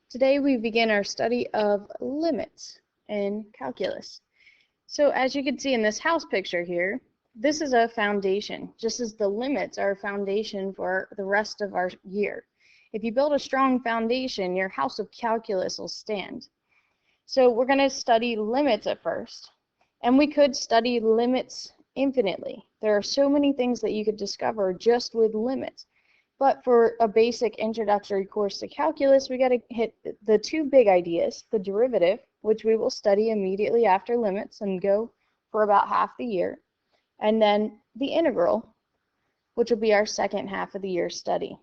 Today we begin our study of limits in calculus. So as you can see in this house picture here, this is a foundation, just as the limits are a foundation for the rest of our year. If you build a strong foundation, your house of calculus will stand. So we're going to study limits at first, and we could study limits infinitely. There are so many things that you could discover just with limits. But for a basic introductory course to calculus, we got to hit the two big ideas, the derivative, which we will study immediately after limits and go for about half the year, and then the integral, which will be our second half of the year study.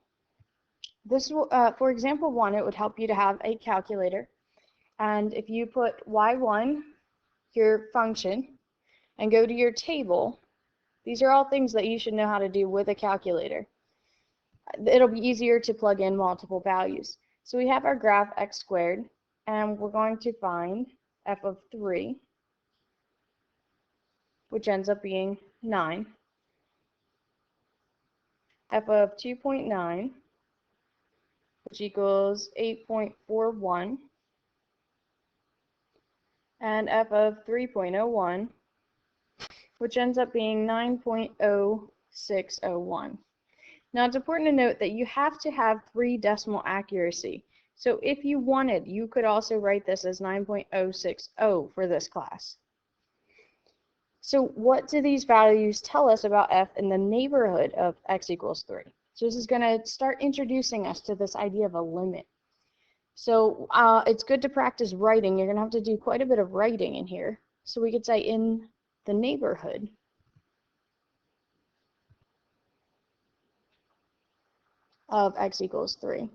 This will, for example 1, it would help you to have a calculator, and if you put y1, your function, and go to your table, these are all things that you should know how to do with a calculator. It'll be easier to plug in multiple values. So we have our graph x squared, and we're going to find f of 3, which ends up being 9, f of 2.9, which equals 8.41, and f of 3.01, which ends up being 9.0601. Now it's important to note that you have to have 3 decimal accuracy. So if you wanted, you could also write this as 9.060 for this class. So what do these values tell us about f in the neighborhood of x equals 3? So this is going to start introducing us to this idea of a limit. So it's good to practice writing. You're going to have to do quite a bit of writing in here. So we could say in the neighborhood of x equals 3.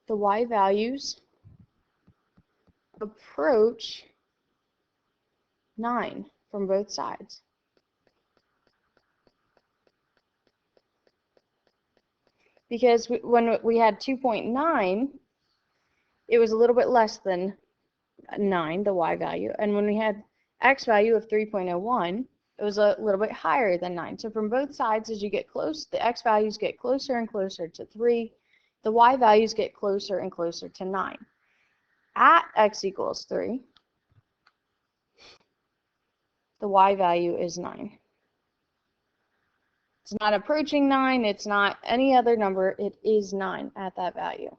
The y values approach 9 from both sides. Because when we had 2.9, it was a little bit less than 9, the y value, and when we had x value of 3.01, it was a little bit higher than 9. So from both sides, as you get close, the x values get closer and closer to 3. The y values get closer and closer to 9. At x equals 3, the y value is 9. It's not approaching 9, it's not any other number, it is 9 at that value.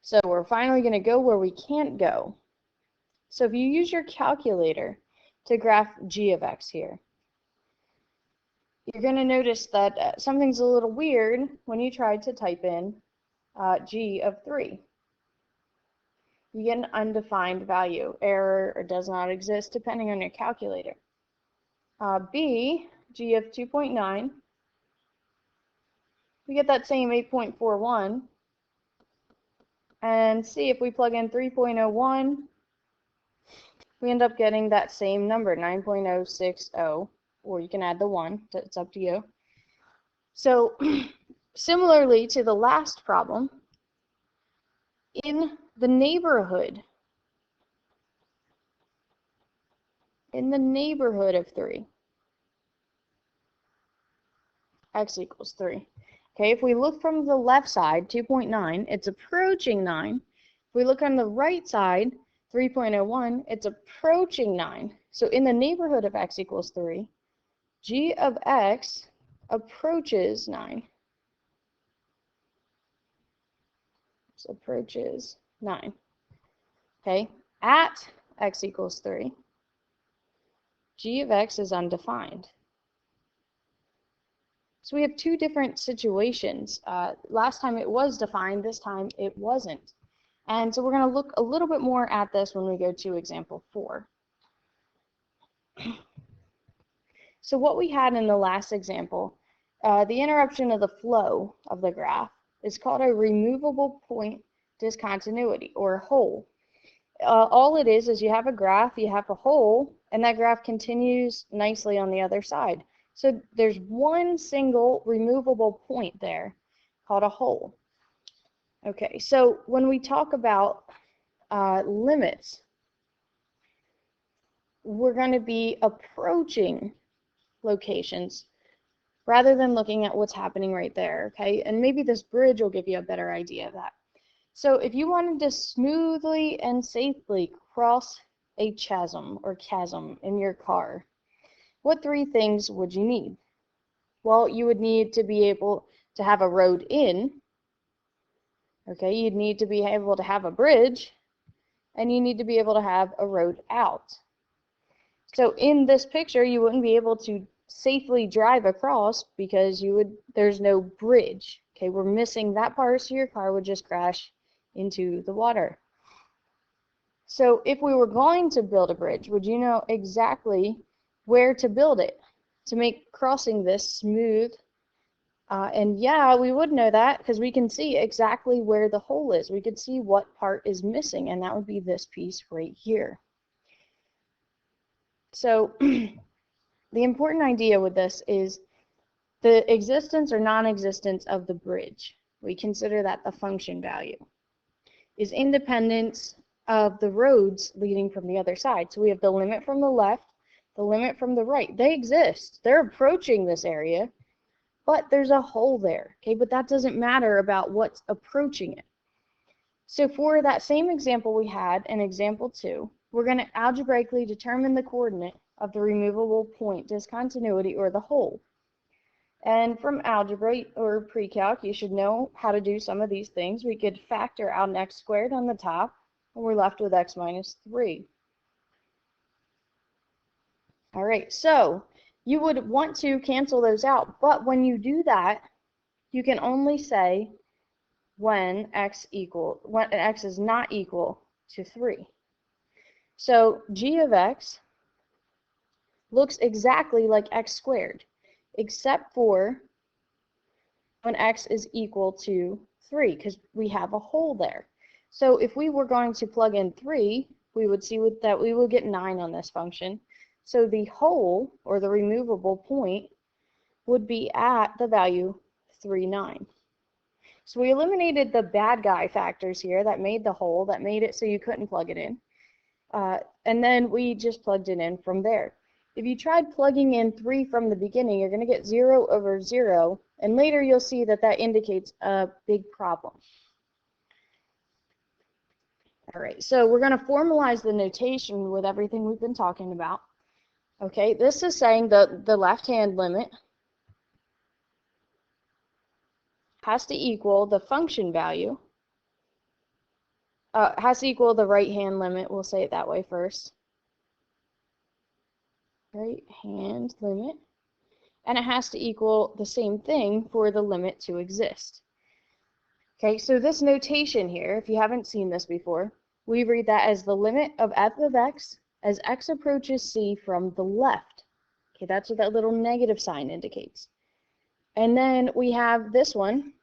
So we're finally going to go where we can't go. So if you use your calculator to graph g of x here, you're going to notice that something's a little weird when you try to type in g of 3. You get an undefined value, error, or does not exist, depending on your calculator. B, g of 2.9, we get that same 8.41. And C, if we plug in 3.01, we end up getting that same number, 9.060, or you can add the 1, it's up to you. So similarly to the last problem, in the neighborhood of 3, x equals 3. Okay, if we look from the left side, 2.9, it's approaching 9. If we look on the right side, 3.01, it's approaching 9. So in the neighborhood of x equals 3, g of x approaches 9. So approaches 9. Okay, at x equals 3, g of x is undefined. So we have two different situations. Last time it was defined, this time it wasn't. And so we're going to look a little bit more at this when we go to example 4. So what we had in the last example, the interruption of the flow of the graph is called a removable point discontinuity, or hole. All it is you have a graph, you have a hole, and that graph continues nicely on the other side. So there's one single removable point there called a hole. Okay, so when we talk about limits, we're going to be approaching locations rather than looking at what's happening right there, okay? And maybe this bridge will give you a better idea of that. So if you wanted to smoothly and safely cross a chasm or chasm in your car, what three things would you need? Well, you would need to be able to have a road in, okay? You'd need to be able to have a bridge, and you need to be able to have a road out. So in this picture, you wouldn't be able to safely drive across because there's no bridge. Okay, we're missing that part, so your car would just crash into the water. So if we were going to build a bridge, would you know exactly where to build it to make crossing this smooth? And yeah, we would know that because we can see exactly where the hole is. We could see what part is missing, and that would be this piece right here. So the important idea with this is the existence or non-existence of the bridge. We consider that the function value is independent of the roads leading from the other side. So we have the limit from the left, the limit from the right. They exist. They're approaching this area, but there's a hole there. Okay, but that doesn't matter about what's approaching it. So for that same example we had in example 2, we're going to algebraically determine the coordinate of the removable point discontinuity or the hole. And from algebra or pre-calc, you should know how to do some of these things. We could factor out an x squared on the top, and we're left with x minus 3. All right, so you would want to cancel those out, but when you do that, you can only say when x is not equal to 3. So g of x looks exactly like x squared, except for when x is equal to 3, because we have a hole there. So if we were going to plug in 3, we would see that we would get 9 on this function. So the hole, or the removable point, would be at the value 3, 9. So we eliminated the bad guy factors here that made the hole, that made it so you couldn't plug it in. And then we just plugged it in from there. If you tried plugging in 3 from the beginning, you're going to get 0 over 0, and later you'll see that that indicates a big problem. All right, so we're going to formalize the notation with everything we've been talking about. Okay, this is saying that the left-hand limit has to equal the function value, has to equal the right-hand limit, we'll say it that way first. Right-hand limit. And it has to equal the same thing for the limit to exist. Okay, so this notation here, if you haven't seen this before, we read that as the limit of f of x as x approaches c from the left. Okay, that's what that little negative sign indicates. And then we have this one,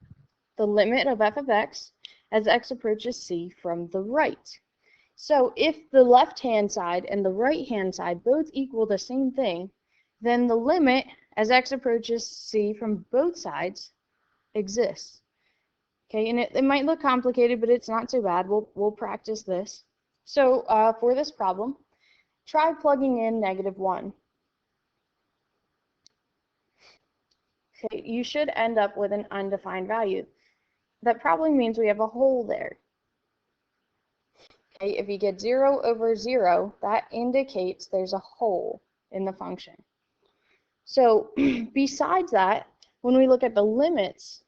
the limit of f of x as x approaches c from the right. So if the left-hand side and the right-hand side both equal the same thing, then the limit as x approaches c from both sides exists. Okay, and it might look complicated, but it's not so bad. We'll practice this. So for this problem, try plugging in -1. Okay, you should end up with an undefined value. That probably means we have a hole there. Okay, if you get 0 over 0, that indicates there's a hole in the function. So besides that, when we look at the limits,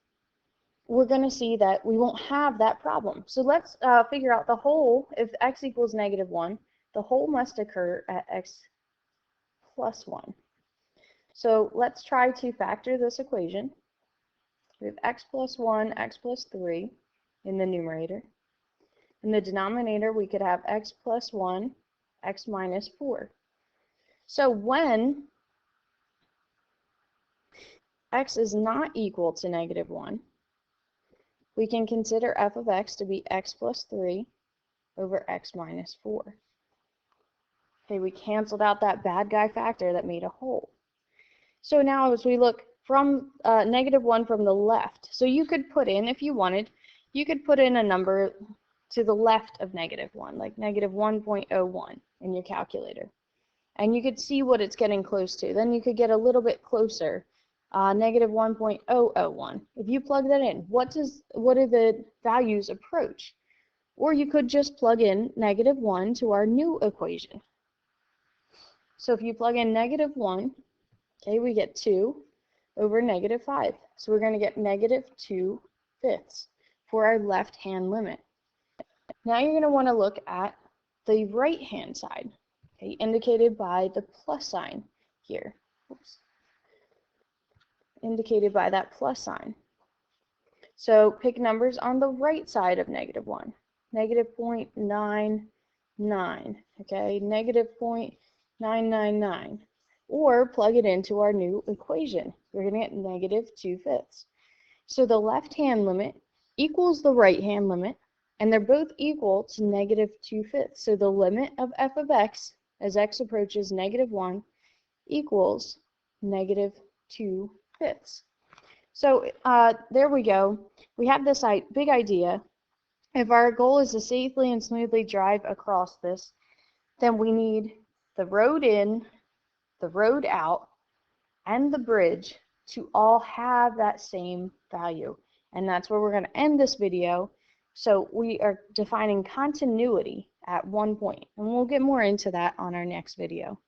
we're going to see that we won't have that problem. So let's figure out the hole. If x equals -1, the hole must occur at x plus 1. So let's try to factor this equation. We have x plus 1, x plus 3 in the numerator. In the denominator, we could have x plus 1, x minus 4. So when x is not equal to -1, we can consider f of x to be x plus 3 over x minus 4. Okay, we canceled out that bad guy factor that made a hole. So now as we look from -1 from the left, so you could put in, if you wanted, you could put in a number to the left of -1, like -1.01 in your calculator. And you could see what it's getting close to. Then you could get a little bit closer negative 1.001. If you plug that in, what do the values approach? Or you could just plug in negative 1 to our new equation. So if you plug in negative 1, okay, we get 2 over negative 5. So we're going to get negative 2/5 for our left-hand limit. Now you're going to want to look at the right-hand side, okay, indicated by the plus sign here. Oops. Indicated by that plus sign. So pick numbers on the right side of negative 1. Negative 0.99, okay, negative 0.999. Or plug it into our new equation. We're going to get negative 2/5. So the left-hand limit equals the right-hand limit, and they're both equal to negative 2/5. So the limit of f of x as x approaches negative 1 equals negative 2/5. So there we go. We have this big idea. If our goal is to safely and smoothly drive across this, then we need the road in, the road out, and the bridge to all have that same value. And that's where we're going to end this video. So we are defining continuity at one point, and we'll get more into that on our next video.